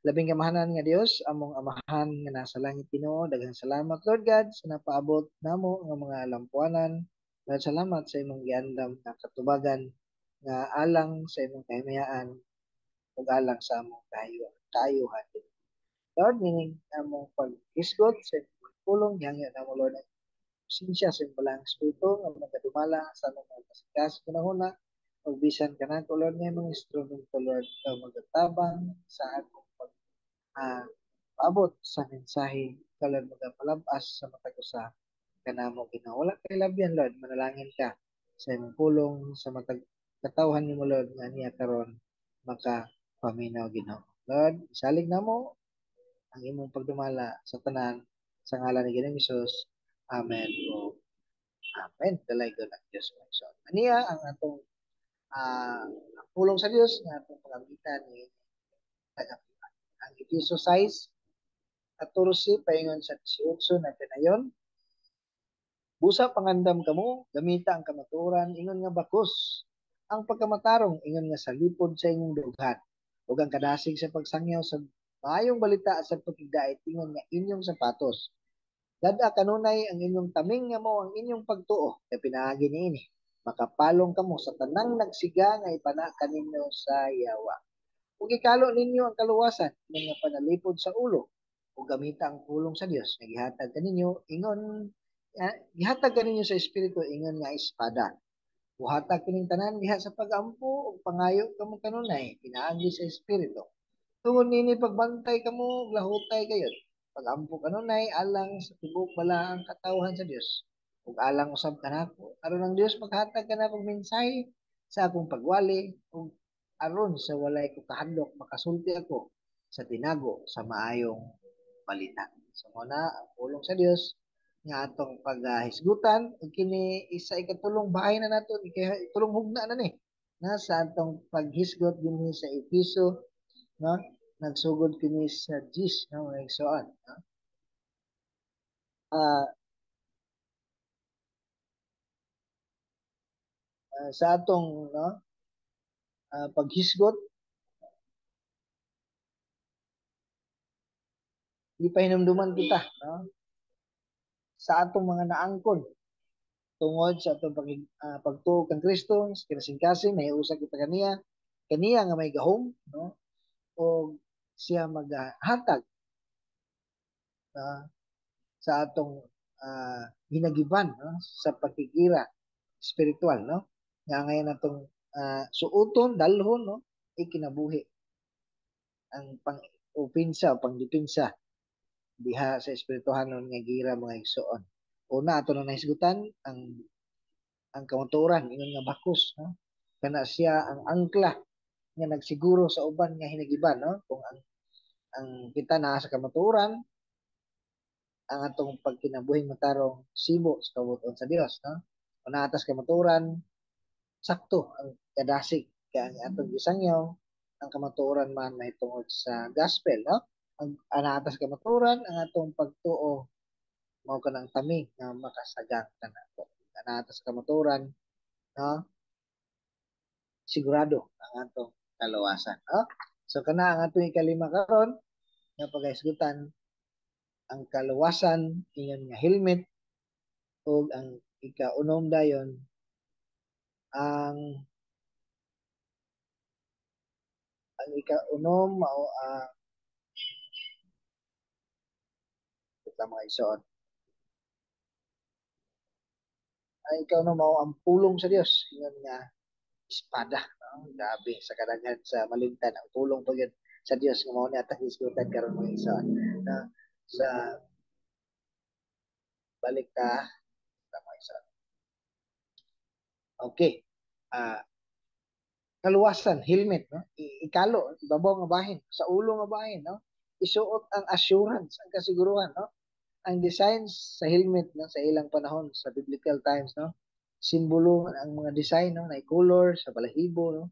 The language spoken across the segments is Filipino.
Labing kamahanan nga Dios, among amahan nga nasa langit Ginoo, daghang salamat Lord God sa napaabot namo nga mga lampuanan. Lord, salamat sa imong giandam nga katubagan nga alang sa imong kahimayaan ug alang sa among kaayuhan. Lord, nining among pag-isgot sa imong pulong, gihangyo namo Lord ang presensya sa imong balang espiritu nga magadumala sa among mga kasikas panahona ug bisan kanako Lord nga imong instrumento Lord nga magatabang sa akong ah, paabot sa mensahe kalad magapalabas sa matag usa kanamo Ginoo. Wala kay labyan Lord, manalangin ka sa imong pulong sa matag katawhan nimo Lord nga niya karon maka paminaw Ginoo. Lord, salig namo ang imong pagdumala sa tanan sa ngalan ni Ginoong Hesus. Amen. O amen. Dalay ko ng Diyos. So, aniya ang atong ah, pulong sa Dios nga atong pagamitan ni tagapitan. Ang Efeso 6 14 paingon sa 18 na pinayon. Busa pangandam kamo, gamita ang kamaturan, ingon nga bakos. Ang pagkamatarong, ingon nga salipod sa inyong dughan. Ug ang kadasig sa pagsangyaw sa maayong balita sa pagkigdait, ingon nga inyong sapatos. Dada kanunay ang inyong taming nga mo ang inyong pagtuo, kay pinaagi niini. Makapalong kamo sa tanang nagsiga nga ipana kaninyo sa yawa. Ug ikalo ninyo ang kaluwasan nga panalipod sa ulo ug gamita ang pulong sa Dios nga gihatag kaninyo ingon gihatag kaninyo sa espiritu ingon nga espada. Buhatag kining tanan diha sa pagampo ug pangayo kamo kanunay pinaagi sa espiritu. Tungod nini pagbantay kamo ug lahutay kayo. Pagampo kanunay alang sa tibok bala ang katawhan sa Dios ug alang usab kanako aron ang Dios maghatag kanako mensahe sa akong pagwali ug aron sa walay ko kahadlok makasulti ako sa tinago sa maayong balita. So muna ang pulong sa Dios nga atong paghisgutan ug kini isa ikatulong bahay na nato ikatulong hugna na ni na sa atong paghisgot dinhi sa Episo no nagsugod kini sa Gis no mga igsoon no Ah, sa atong no paghisgot gipahinumduman kita no sa atong mga naangkon tungod sa atong pagtuo kang Kristo sa kinasing-kasing nahiusa kita kaniya nga may gahom no o siya maghatag sa atong hinagiban no sa pagkikira spiritual no nga ngayon atong suoton dalhon no ikinabuhi ang pang-opinsa o pangdepensa diha sa espirituhanon nga gira mga igsoon. Una ato na nahisgutan ang kamatuoran ingon nga bakos no kana siya ang angkla nga nagsiguro sa uban nga hinagiban no kung ang kita naa sa kamatuoran ang atong pagkinabuhing matarong sibo sa kabuton sa Dios no kung atas kamatuoran sakto ang kadasig kaya ang atong gisangyaw ang kamatuoran man mahitungod sa gospel no ang atas kamatuoran ang atong pagtuo mao kanang tamig nga makasagang kanato ang atas kamatuoran no sigurado ang atong kaluwasan no so kana ang atong ikalima karon nga pagahisgutan ang kaluwasan ingon nga helmet ug ang ikaunom dayon ang ikaunom mao mga isuot ang ikaunom mao ang pulong sa Dios ingon nga espada no? Grabe sa kadaghan sa malimtan ang pulong pagid sa Dios nga mao ni atang isgutan karon mga isuot na sa balik ka sa mga isuot okay ah kaluwasan, helmet, no? Ikalo, ibabaw nga bahin, sa ulo nga bahin, no? Isuot ang assurance, ang kasiguruhan, no? Ang designs sa helmet, no? Sa ilang panahon, sa biblical times, no? Simbolo ang mga design, no? Na color, sa balahibo, no?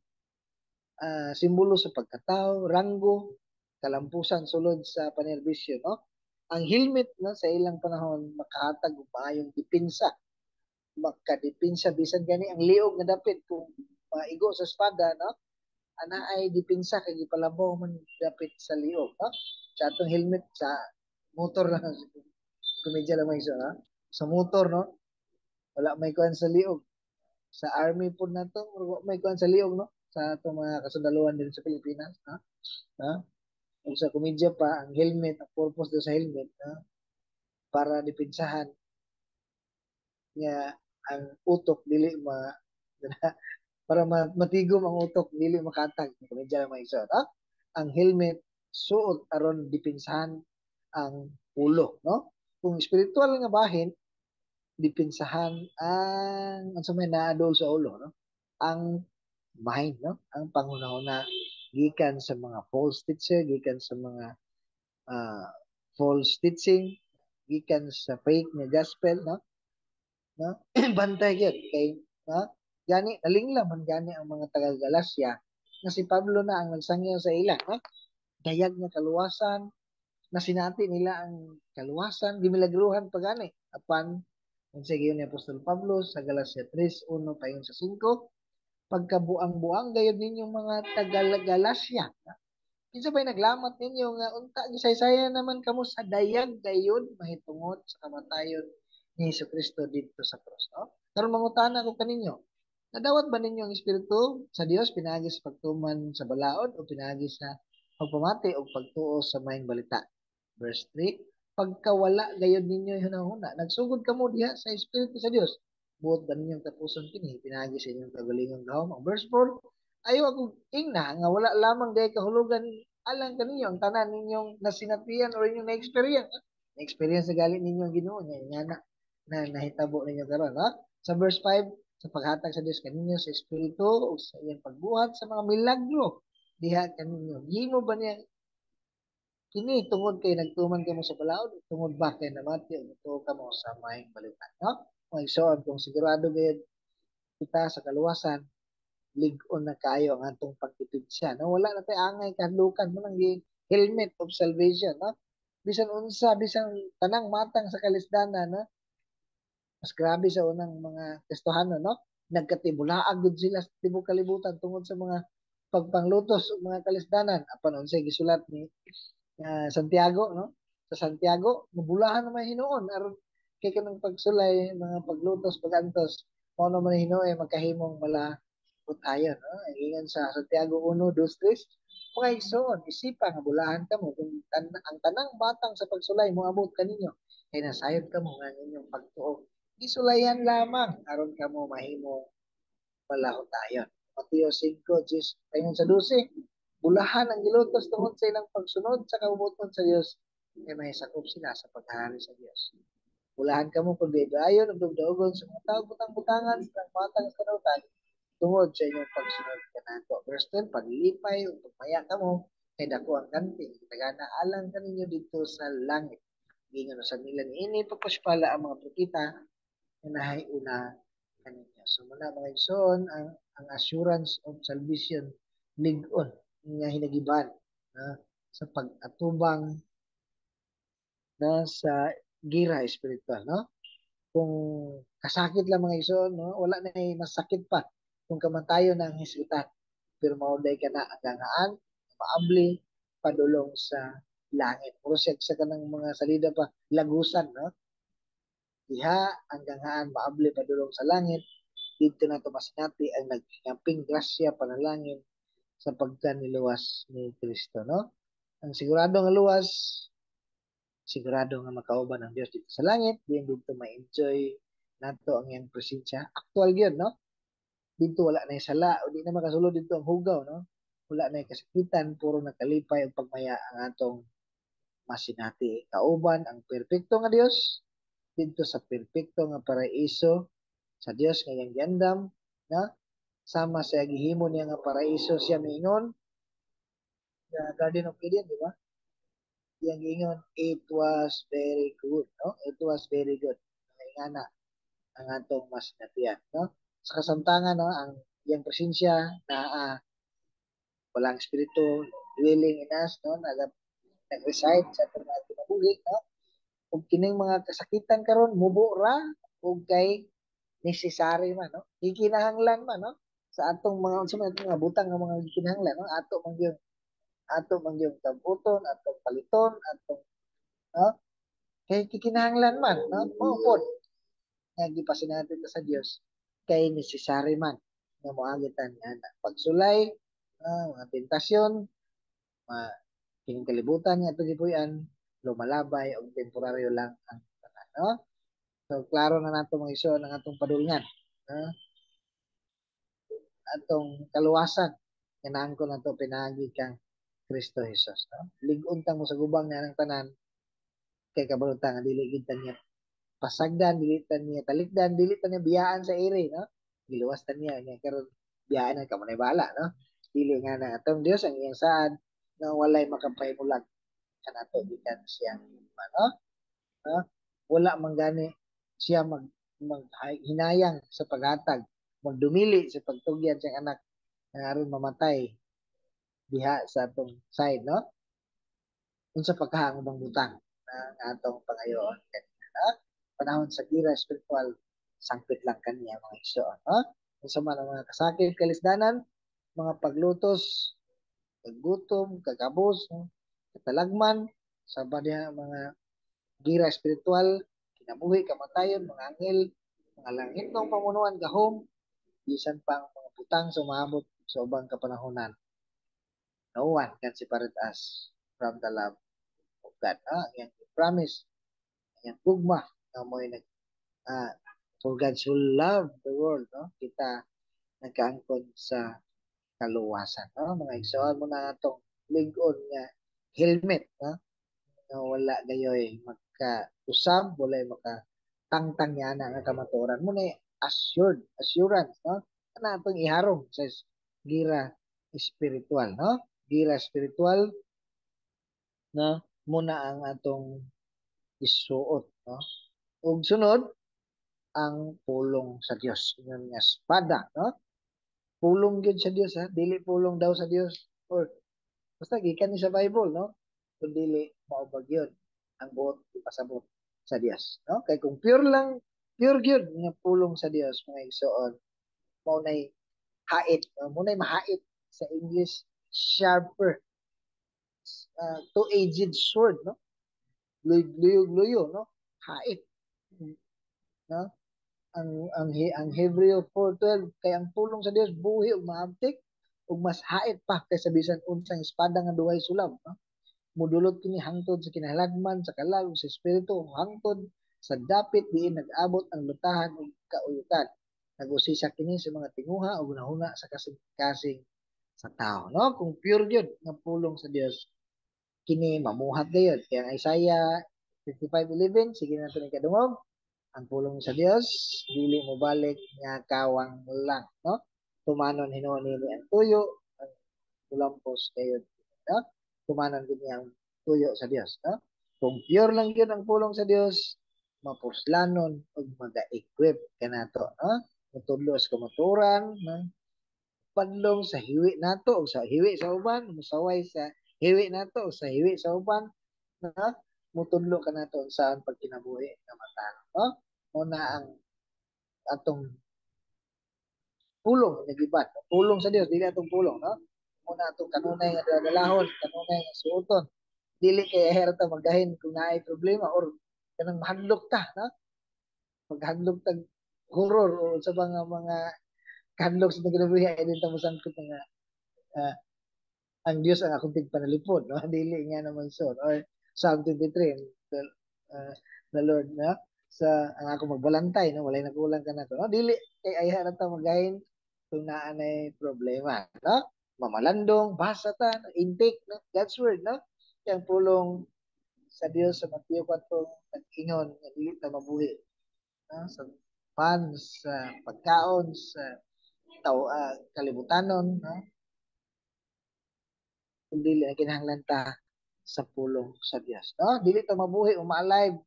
Simbolo sa pagkatao, ranggo, kalampusan sulod sa panerbisyo, no? Ang helmet, no? Sa ilang panahon, makahatag og maayong depensa, makadepensa bisan gani ang liog nga dapit kung maigo sa espada, no? ana ay dipinsa kay gipalabaw man dapit sa liog, no? Sa atong helmet sa motor lang kumedya lang may isa, ha? Sa motor, no? Wala may kuan sa liog. Sa army po na to, may kuan sa liog, no? Sa atong mga kasundaluhan din sa Pilipinas, ha? Ha? Ug sa komedya pa, ang helmet, ang purpose do sa helmet, ha? Para dipinsahan nga ang utok dili para matigom ang utok dili makatag komedya lang may isa, ha? Ang helmet suot aron dipinsahan ang ulo, no? Kung spiritual nga bahin, dipinsahan ang sa may naadol sa ulo, no? Ang mind, no? Ang panghuna-huna gikan sa mga false teacher, gikan sa mga ah, false teaching, gikan sa fake nga gospel, no? No? Bantay gyud kay, no? Gani nalingla man gani ang mga taga Galacia nga si Pablo na ang nagsangyaw sa ila, no? Dayag nga kaluwasan, na sinati nila ang kaluwasan, gimilagruhan pa gani apan unsa giyon ni Apostol Pablo sa Galacia 3:1 payon sa 5, pagkabuang-buang gayud ninyong mga taga Galacia. Kinsa ba'y naglamat ninyo nga unta gisaysaya naman kamo sa dayag gayon mahitungod sa kamatayon ni Kristo dito sa cross, no? Karon mangutana ko kaninyo, nadawat ba ninyo ang espiritu sa Dios pinaagi sa pagtuman sa balaod o pinaagi sa pagpamati o pagtuo sa maayong balita? Verse 3, pagkawala gayud ninyo hunahuna, nagsugod kamo diha sa espiritu sa Dios. Buot ba ninyong kapuson kini pinaagi sa inyong kagalingon gahom? Ang verse 4, ayo ako ingna nga wala lamang day kahulugan alang kaninyo ang tanan ninyong nasinatian o inyong na-experience. Na-experience na galing ninyo ang Ginoo niya nga na nahitabo ninyo karon, ha? Sa verse 5, sa paghatag sa Dios kaninyo sa espiritu o sa iyang pagbuhat sa mga milagro diha kaninyo. Gino ba niya kini tungod kay nagtuman kamo sa balaod, tungod ba kay namati o tuo kamo sa maayong balita, no? May soon kung sigurado gayud kita sa kaluwasan, lig-on na kayo ang atong pagtipid siya, no? Wala na tay angay kadlukan mo nang helmet of salvation, no? Bisan unsa, bisan tanang matang sa kalisdanan, no? Mas grabe sa unang mga testohanon, no? Nagkatibulaag gud sila sa tibok kalibutan tungod sa mga pagpanglutos ug mga kalisdanan. Apan unsay gisulat ni Santiago, no? Sa Santiago, mabulahan naman hinuon aron kay kanang pagsulay, mga paglutos, pagantos, mao naman hinuon magkahimong mala utayon, no? Ingon sa Santiago 1:2-3, mga igsoon, isipa nga bulahan kamo kung ang tanang batang sa pagsulay mo abot kaninyo kay nasayod kamo nga inyong pagtuo. Gisulayan lamang aron kamo mahimo palahotayon. Mateo 5:10 paingon sa 12, bulahan ang gilutos tungod sa ilang pagsunod sa kabubuton sa Dios kay mahisakop sila sa paghahari sa Dios. Bulahan kamo kung ayon ug dugdaogon sa mga tao butang-butangan sa matang sa kanautan tungod sa inyong pagsunod kanato. Verse 10, paglilipay o pagmaya kamo kay dako ang kanting tagana alang kaninyo dito sa langit. Gingon sa nila ni ini pagpaspala ang mga propeta na nahay una kaninyo. So muna mga igsoon, ang assurance of salvation lig-on nga hinagiban na sa pag-atubang na sa gira espiritual, no? Kung kasakit lang mga igsoon, no? Wala na masakit pa kung kamatayon na ang hisgutan. Pero mauday ka na ang gangaan, maabli, padulong sa langit. Puro sa kanang mga salida pa, lagusan, no? Diha ang gangaan, maabli, padulong sa langit. Dito na tumasinati ang nagkamping grasya panalangin sa pagkaniluwas ni Kristo, no? Ang sigurado nga luwas, sigurado nga makauban ang Dios dito sa langit, diyan dito ma-enjoy nato ang iyang presensya. Actual gyud, no? Dito wala na sala o di na makasulod dito ang hugaw, no? Wala na kasakitan, puro nakalipay ang pagmaya ang atong masinati. Kauban ang perpekto nga Dios dito sa perpekto nga paraiso sa Dios nga iyang giandam, na sama sa gihimo niya nga paraiso siya miingon the Garden of Eden, di ba? Yang ingon, it was very good, no? It was very good. Ingana ang atong mas natiyan, no? Sa kasamtangan, no, ang iyang presensya na walang espiritu dwelling in us, no? Nag-reside sa atong mga kinabuhi, no? Ug kining mga kasakitan karon mubo ra ug kay necessary man, no? Ikinahanglan man, no? sa atong mga butang nga mga kinahanglan, no? Ato man yung kabuton, atong paliton, atong no? Kay kikinahanglan man, no? Mao pod nga gipasinatin ta sa Dios kay necessary man nga moagitan nga na pagsulay, mga tentasyon, mga kining kalibutan nga ito gipuy-an, lumalabay og temporaryo lang ang tanan, no? So klaro na nato mga iso ang atong padulngan, no? Atong kaluwasan ganahan ko nato pinagi kang Kristo Jesus, no? Lig-on ta mo sa gubang nga ng tanan kay kabalutan nga dili gid ta niya pasagdan, dili ta niya talikdan, dili ta niya biyaan sa ere, no? Giluwas ta niya nga karon biyaan na kamo na bala, no? Dili nga na atong Dios ang iyang saad nga walay makapahimulag kanato gikan siya, no? No? Wala man gani siya mag hinayang sa paghatag, magdumili sa pagtugyan sa anak nga aron mamatay diha sa atong side, no? Unsa pagkahang ubang butang nga atong pangayoon kanina, no? Panahon sa gira spiritual sangpit lang kaniya mga isyo, no? Unsa man ang mga kasakit kalisdanan, mga paglutos, paggutom, kagabos, no? Katalagman, sa diha mga gira spiritual, kinabuhi, kamatayon, mga anghel, mga langit ng pamunuan, gahom, bisan pang mga butang sumabot sa ubang kapanahonan. No one can separate us from the love of God. Ang iyang promise, ang iyang tugma, na mo'y for God so love the world, no? Kita nagkaangkon sa kaluwasan, no? Mga igsoon mo na itong ligon nga helmet, no? Na wala gayoy magka-usab, wala maka tangtang niya na nga kamaturan mo na assurance, no? Kana atong iharong sa gira spiritual, no? Gira spiritual na muna ang atong isuot, no? Ug sunod ang pulong sa Dios, ingon nga espada, no? Pulong gyud sa Dios, ha, dili pulong daw sa Dios or basta gikan ni sa Bible, no? Kung dili maubag yun ang buot ipasabot sa Dios, no? Kay kung pure lang, pure gyud nga pulong sa Dios mga igsoon, mao nay hait, no? Mao nay mahait sa English sharper, two-edged sword, no? Luyo, no? Hait, no? Ang Hebreo 4:12 kay ang pulong sa Dios buhi ug maabtik ug mas hait pa kaysa bisan unsang espada nga duhay sulab, no? Mudulot kini hangtod sa kinahanglan sa kalag sa espiritu hangtod sa dapit diin nag-abot ang lutahan ug kauyukan. Nag-usisa kini sa mga tinguha ug nahuna sa kasing-kasing sa tao, no? Kung pure gyud nga pulong sa Dios, kini mamuhat gayud. Kaya ang Isaiah 55:11 sige na ni kadungog, ang pulong sa Dios dili mo balik nga kawang lang, no? Tumanon hinuon nini ang tuyo, ang tulampos kayod, no? Tumanon gid niya ang tuyo sa Dios, no? Kung pure lang gyud ang pulong sa Dios, mapuslanon ug maga-equip kanato, no? Mutudlo sa kamaturan, no? Padlong sa hiwi nato o sa hiwi sa uban, musaway sa hiwi nato o sa hiwi sa uban, no? Mutudlo ka nato saan pagkinabuhi nga mata, no? Muna ang atong pulong nagiban, pulong sa Dios dili atong pulong, no? Muna atong kanunay nga dalahon, kanunay nga suoton, dili kay ahera ta magahin kung naay problema or kanang mahadlok ta, no? Maghadlok tag horror o sa mga kahadlok sa kinabuhi ay din ta mosangkot nga uh, ang Dios ang akong tigpanalipod, no? Dili nga naman so, or Psalm 23, the Lord, no? Sa ang ako magbalantay, no? Walay nakulang ka na to, no? Dili kay ayahan na ta magahin kung naanay problema, no? Mamalandong, basa ta, intake, no? God's word, no? Yang pulong sa Dios sa Mateo 4 nag-ingon nga dili ta mabuhi, no? Sa funds, sa pagkaon, sa kalibutanon, no? Kung dili na kinahanglan ta sa pulong sa Dios, no? Dili ta mabuhi o ma-alive,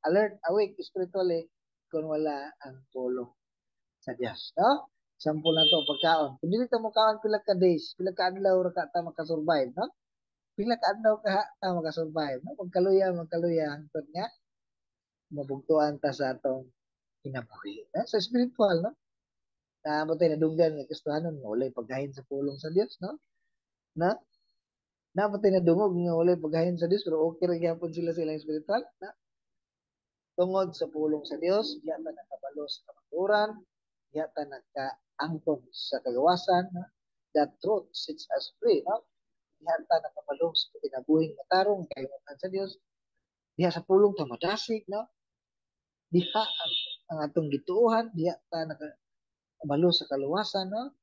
alert, awake spiritually kung wala ang pulong sa Dios, no? Sample na to pagkaon. Kung dili ta mo kaon pila ka days, pila ka adlaw ra ka ta makasurvive, no? Pila ka adlaw ka ta makasurvive, no? Magkaluya hangtod nga mabugtuan ta sa atong kinabuhi, no? Sa spiritual, no? naabot tayo na dugdan nga Kristohanon nga walay pagkahin sa pulong sa Dios, no? Na naabot tayo na dungog nga walay pagkahin sa Dios pero okay ra gyapon sila sa ilang spiritual na tungod sa pulong sa Dios, diya ta nakabalo sa kamaturan, diya ta nagkaangkon sa kagawasan, no? The truth sets us free, no? Diya ta nakabalo sa kinabuhing matarong kayutan sa Dios, diya sa pulong ta madasig, no? Diha ang atong gituohan, diya ta nakabalo sa kaluwasan, no?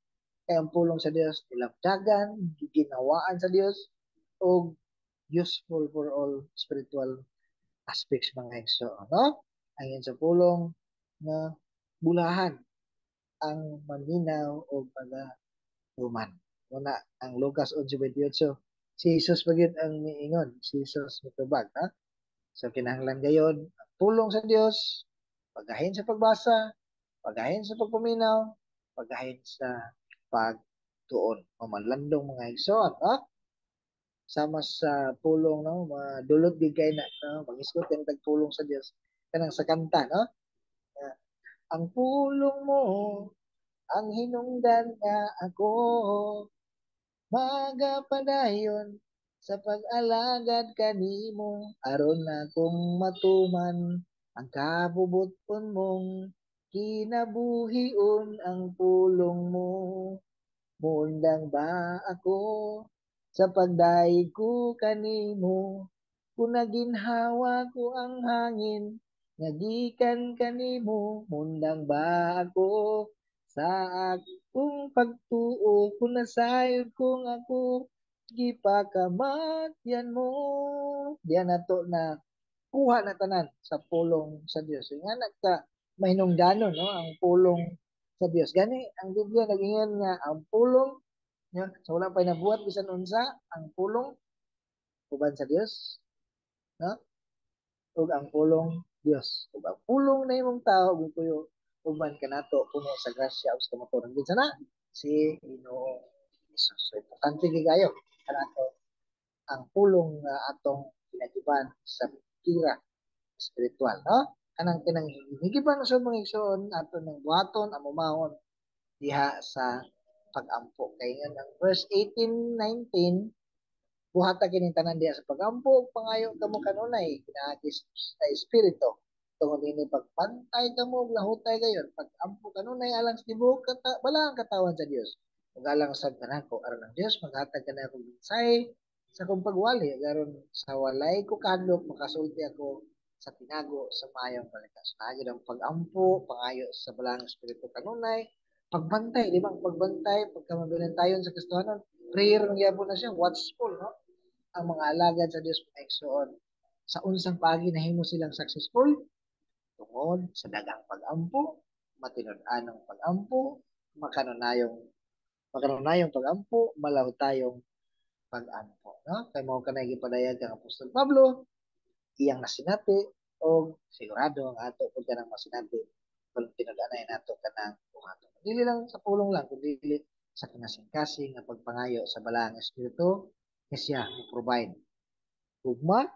Kaya ang pulong sa Dios nilabdagan, ginawaan sa Dios, o useful for all spiritual aspects mga igso, no? Ayon sa pulong na bulahan ang maminaw o mga human. Una, ang Lucas 11:28, si Jesus pagit ang miingon, si Jesus mitubag, ha? So kinahanglan gayon, ang pulong sa Dios, pagahin sa pagbasa, pagahin sa pagpaminaw, pagahin sa pagtuon o manlandong mga igsoon, ha? Sama sa pulong, no, madulot gigay na, no, mag-isgot yung tagpulong sa Dios kanang sa kanta, no? Ang pulong mo ang hinungdan nga ako magapadayon sa pag-alagad kanimo aron na kung matuman ang kabubuton mong kinabuhion ang pulong mo. Muundang ba ako sa pagdaig ko kanimo? Kung naginhawa ko ang hangin, nagikan kanimo, mundang ba ako sa akong pagtuo? Kung nasayod kung ako, gipakamatyan mo. Diyan na to na kuha na tanan sa pulong sa Dios. Nga nagka mahinungdanon, no, ang pulong sa Dios. Gani ang Biblia nag-ingon nga ang pulong nya so wala pa nabuhat bisan unsa ang pulong uban sa Dios, no? Ug ang pulong Dios. Ug ang pulong na imong tao ug tuyo uban kanato puno sa grasya ug sa kamatuoran gid sana si Ginoong Hesus. So importante gyud kayo kanato ang pulong nga atong ginagiban sa tira spiritual, no? Kanang tinang higiban sa mga igsoon ato nang buhaton ang mumahon diha sa pag-ampo. Kay nga ang verse 18, 19, buhata kini tanan diha sa pagampo pangayo kamo kanunay kinaagis sa espiritu tungod ini pagpantay kamo ug lahutay gayon pagampo kanunay alang sa tibuok balang katawan sa Dios ug alang sa kanako aron ang Dios maghatag kana og mensahe sa kong pagwali aron sa walay ko kadlok makasulti ako sa tinago sa mayong balita. So, naagid ang pagampo, pangayo sa balang espiritu kanunay, pagbantay, di ba? Pagbantay, pagkamabilintayon sa Kristohanon, prayer ng yabo na siya, watchful, no? Ang mga alagad sa Dios proteksyon. Sa unsang pagi nahimo silang successful tungod sa dagang pag-ampo, matinud-anong pag-ampo, makanunayong pag-ampo, malaw tayong pag-ampo, no? Kay mao kanay gipadayag kang Apostol Pablo, iyang nasinati o sigurado ang ato pud kanang masinati kung tinud-anay nato kanang buhaton. Dili lang sa pulong lang kundi sa kinasingkasing nga pagpangayo sa balaang espiritu nga siya mo-provide ugma,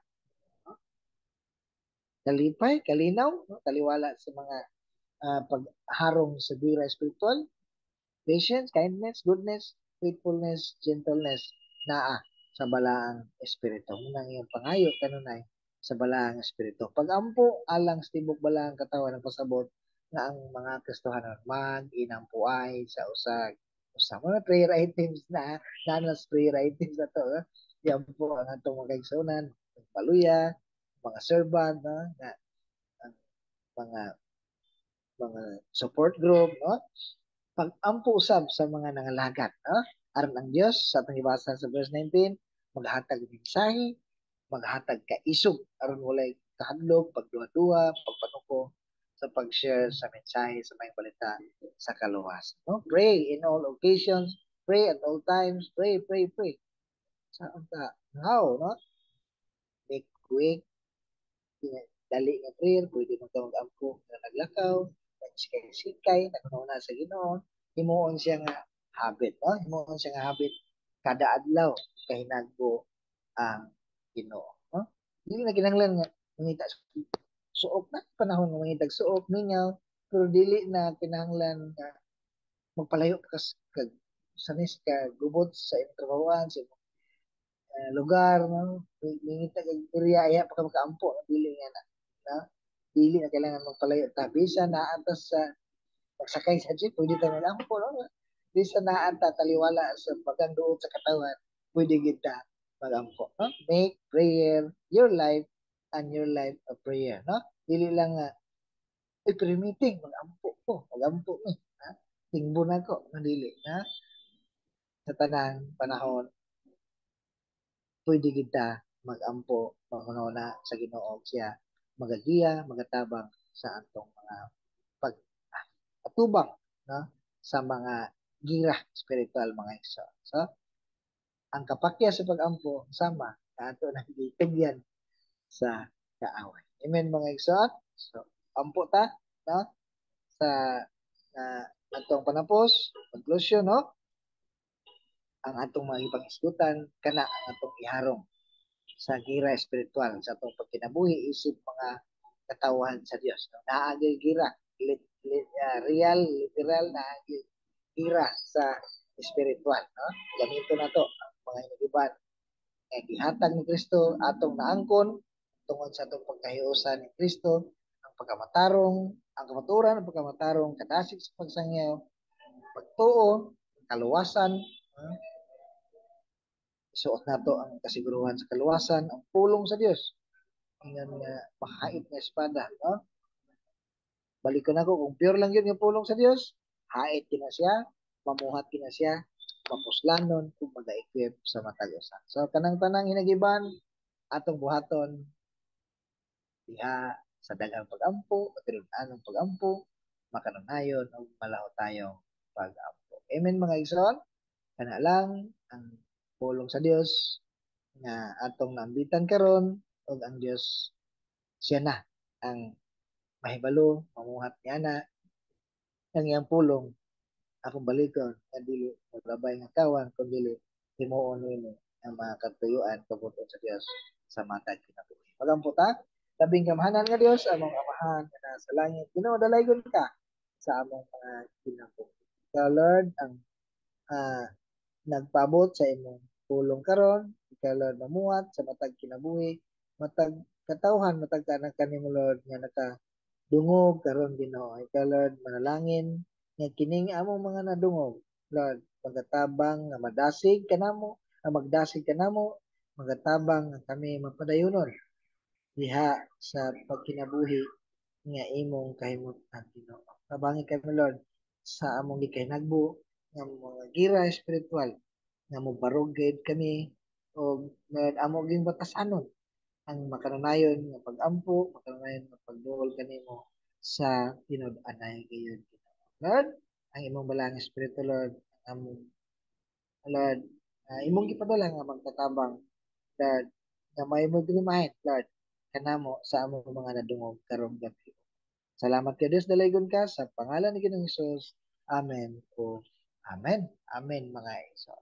kalipay, kalinaw, no? Taliwala sa mga pagharong sa bira espiritual, patience, kindness, goodness, faithfulness, gentleness, naa sa balaang espiritu. Munang iyong pangayo kanunay sa balaang espiritu. Pag-ampo alang sa tibok balaang katawan ng pasabot nga ang mga Kristohanon mag-inampuay sa usag. Usa mga prayer items na nanas prayer items na to. Yan po ang atong mga kaigsunan, paluya, mga servant, no? Na, ang mga support group, no? Pag-ampo usab sa mga nangalagat, no? Aron ang Dios sa atong ibasa sa verse 19, maghatag ng mensahe, maghatag ka isog aron walay kahadlok, pagduwa-duwa, pagpanuko sa pag-share sa mensahe sa may balita sa kaluwas. No? Pray in all occasions, pray at all times, pray, pray, pray. Sa unta, how, no? Make quick, dali nga prayer, pwede mo ito mag-ampo na naglakaw, nagsikay-sikay, nagkauna sa Ginoo, himuon siya nga habit, no? Himuon siya nga habit kada adlaw kahinagbo ang Ginoo, no? Dili na kinahanglan nga mangita suok na panahon nga mangitag suok mingaw pero dili na kinahanglan nga magpalayo ka kag sanis ka gubot sa imong trabahoan sa imong lugar no mingita kag area iya pa ka makaampo dili nga na dili na kailangan magpalayo ta bisan na atas sa pagsakay sa jeep pwede ta magampo no bisan na anta taliwala sa bagang duot sa katawan pwede kita magampo no make prayer your life and your life a prayer no dili lang nga meeting magampo ko magampo ni ha tingbo na ko dili na sa tanang panahon pwede kita magampo mangununa sa Ginoo siya magagiya magatabang sa atong mga pag atubang no sa mga gira spiritual mga igso. So, ang kapakya sa pag-ampo sama ato nang gitugyan sa kaaway. Amen mga igso. So, ampo ta no sa atong panapos, conclusion no ang atong mga ipag-isgutan kana ang atong iharong sa gira espiritual sa atong pagkinabuhi isip mga katawan sa Dios. No? Naagay gira real literal na gira sa espiritual no gamito na to ang mga hinigiban nga gihatag ni Kristo atong naangkon tungod sa atong pagkahiusan ni Kristo ang pagkamatarong ang kamaturan ang pagkamatarong kadasig sa pagsangyaw pagtuo kaluwasan isuot nato ang kasiguruhan sa kaluwasan ang pulong sa Dios ingon nga mahait nga espada no balikon ako kung pure lang yun yung pulong sa Dios hait kina siya mamuhat kina siya mapuslanon kung mag-equip sa matagusan so kanang tanang hinagiban atong buhaton diha sa daghang pag-ampo matinud-anong pag-ampo makanunayon o malaho tayong pag-ampo amen mga igsoon kana lang ang pulong sa Dios nga atong naambitan karon ug ang Dios siya na ang mahibalo mamuhat niya na ang iyang pulong akong balikon nga dili maglabay nga kawan kun dili himuon nimo ang mga katuyuan kabuton sa Dios sa matag kinabuhi. Magampo ta labing kamahanan nga Dios among amahan nga nasa langit. Ginoo dalaygon ka sa among mga kinabuhi. Ka Lord ang uh, nagpaabot sa imong pulong karon, ikaw Lord mamuhat sa matag kinabuhi, matag katawhan, matag kanang kanimo Lord nga naka dungog karon Ginoo. Ikaw Lord manalangin nga kining among mga nadungog Lord pagkatabang nga madasig kanamo ang magdasig kanamo magatabang nga kami mapadayunon diha sa pagkinabuhi nga imong kahimot-an Ginoo. Tabangi kami Lord sa among gikahinagbo nga mga gira espiritual nga mobarugid kami o Lord amo ging batasanon ang makananayon nga pag-ampo, makananayon nga pagduol kanimo sa tinud-anay gayon. Lord, ang imong balang espiritu Lord, ang among Lord, imong gipadala nga magtatabang Lord, nga may mo remind Lord kanamo sa among mga nadungog karong gabi. Salamat kay Dios dalaygon ka sa pangalan ni Ginoong Hesus. Amen o Amen. Amen mga iso.